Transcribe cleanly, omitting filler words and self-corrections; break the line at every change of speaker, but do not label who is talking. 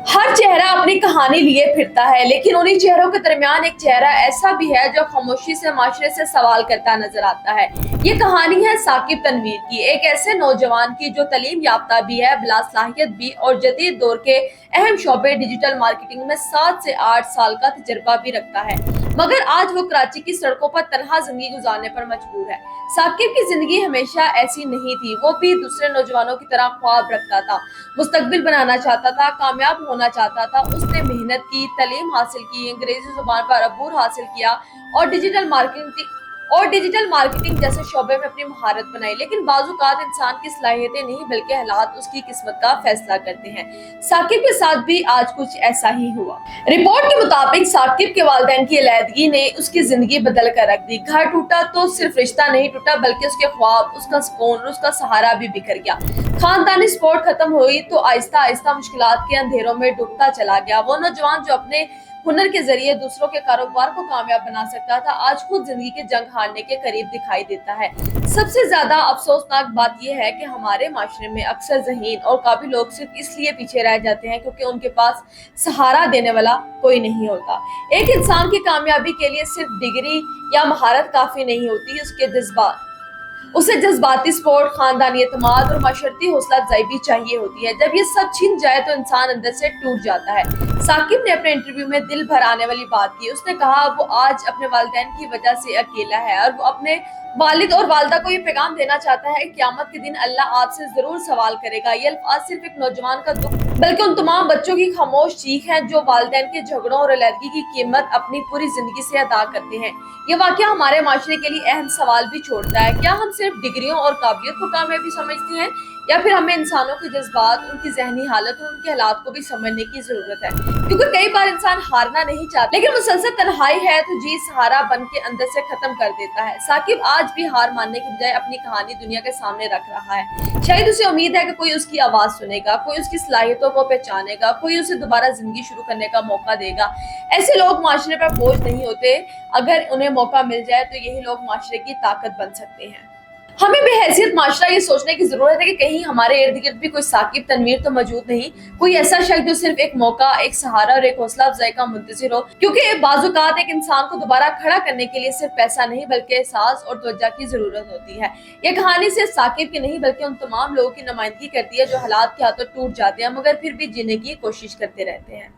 हर चेहरा अपनी कहानी लिए फिरता है, लेकिन उन्हीं चेहरों के दरमियान एक चेहरा ऐसा भी है जो खामोशी से माशरे से सवाल करता नजर आता है। ये कहानी है साकिब तनवीर की, एक ऐसे नौजवान की जो तालीम याफ्ता भी है, बिलासलाहियत भी, और जदीद दौर के अहम शोबे डिजिटल मार्केटिंग में 7 से 8 साल का तजर्बा भी रखता है। मगर आज वो कराची की सड़कों पर तन्हा जिंदगी गुजारने पर मजबूर है। साकिब की जिंदगी हमेशा ऐसी नहीं थी। वो भी दूसरे नौजवानों की तरह ख्वाब रखता था, मुस्तकबिल बनाना चाहता था, कामयाब होना चाहता था। उसने मेहनत की, तालीम हासिल की, अंग्रेजी जुबान पर अबूर हासिल किया और डिजिटल मार्केटिंग जैसे शोबे में अपनी महारत बनाई। लेकिन बाजुकात इंसान की सलाहियतें नहीं बल्कि हालात उसकी किस्मत का फैसला करते हैं। साकिब के साथ भी आज कुछ ऐसा ही हुआ। रिपोर्ट के मुताबिक साकिब के वालिदैन की अलैदगी ने उसकी जिंदगी बदल कर रख दी। घर टूटा तो सिर्फ रिश्ता नहीं टूटा, बल्कि उसके ख्वाब, उसका सुकून, उसका सहारा भी बिखर गया। खानदानी सपोर्ट खत्म हुई तो आहिस्ता आहिस्ता मुश्किलात के अंधेरों में डूबता चला गया। वो नौजवान जो अपने हुनर के जरिए दूसरों के कारोबार को कामयाब बना सकता था, आज खुद जिंदगी के जंग हारने के करीब दिखाई देता है। सबसे ज्यादा अफसोसनाक बात यह है कि हमारे माशरे में अक्सर ज़हीन और काबिल लोग सिर्फ इसलिए पीछे रह जाते हैं क्योंकि उनके पास सहारा देने वाला कोई नहीं होता। एक इंसान की कामयाबी के लिए सिर्फ डिग्री या महारत काफी नहीं होती, उसे जज्बाती सपोर्ट, खानदानी एतमाद और माशरती हौसला अफजाई भी चाहिए होती है। जब ये सब छिन जाए तो इंसान अंदर से टूट जाता है। साकिब ने अपने इंटरव्यू में दिल भर आने वाली बात की। उसने कहा वो आज अपने वालिदैन की वजह से अकेला है और वो अपने वालिद और वालदा को ये पैगाम देना चाहता है, क़यामत के दिन अल्लाह आपसे जरूर सवाल करेगा। ये अल्फाज सिर्फ एक नौजवान का दुख बल्कि उन तमाम बच्चों की खामोश चीख है जो वालिदैन के झगड़ों और अलैदगी की कीमत अपनी पूरी जिंदगी से अदा करते हैं। ये वाकया हमारे माशरे के लिए अहम सवाल भी छोड़ता है, क्या हम सिर्फ डिग्रियों और काबिलियत को कामयाबी समझते हैं, या फिर हमें इंसानों के जज्बात, उनकी ज़हनी हालत और उनके हालात को भी समझने की जरूरत है। क्योंकि कई बार इंसान हारना नहीं चाहता, लेकिन मुसलसल तन्हाई है तो जी सहारा बन के अंदर से खत्म कर देता है। साकिब आज भी हार मानने की बजाय अपनी कहानी दुनिया के सामने रख रहा है। शायद उसे उम्मीद है कि कोई उसकी आवाज सुनेगा, कोई उसकी सलाहियतों को पहचानेगा, कोई उसे दोबारा जिंदगी शुरू करने का मौका देगा। ऐसे लोग माशरे पर बोझ नहीं होते, अगर उन्हें मौका मिल जाए तो यही लोग माशरे की ताकत बन सकते हैं। हमें बेहैसियत माशरा ये सोचने की जरूरत है कि कहीं हमारे इर्द गिर्द भी कोई साकिब तनवीर तो मौजूद नहीं, कोई ऐसा शख्स जो सिर्फ एक मौका, एक सहारा और एक हौसला अफजाई का मुंतजिर हो। क्योंकि बाजुकात एक इंसान को दोबारा खड़ा करने के लिए सिर्फ पैसा नहीं बल्कि एहसास और तवज्जो की जरूरत होती है। ये कहानी सिर्फ साकिब की नहीं बल्कि उन तमाम लोगों की नुमाइंदगी करती है जो हालात के हाथों टूट जाते हैं मगर फिर भी जीने की कोशिश करते रहते हैं।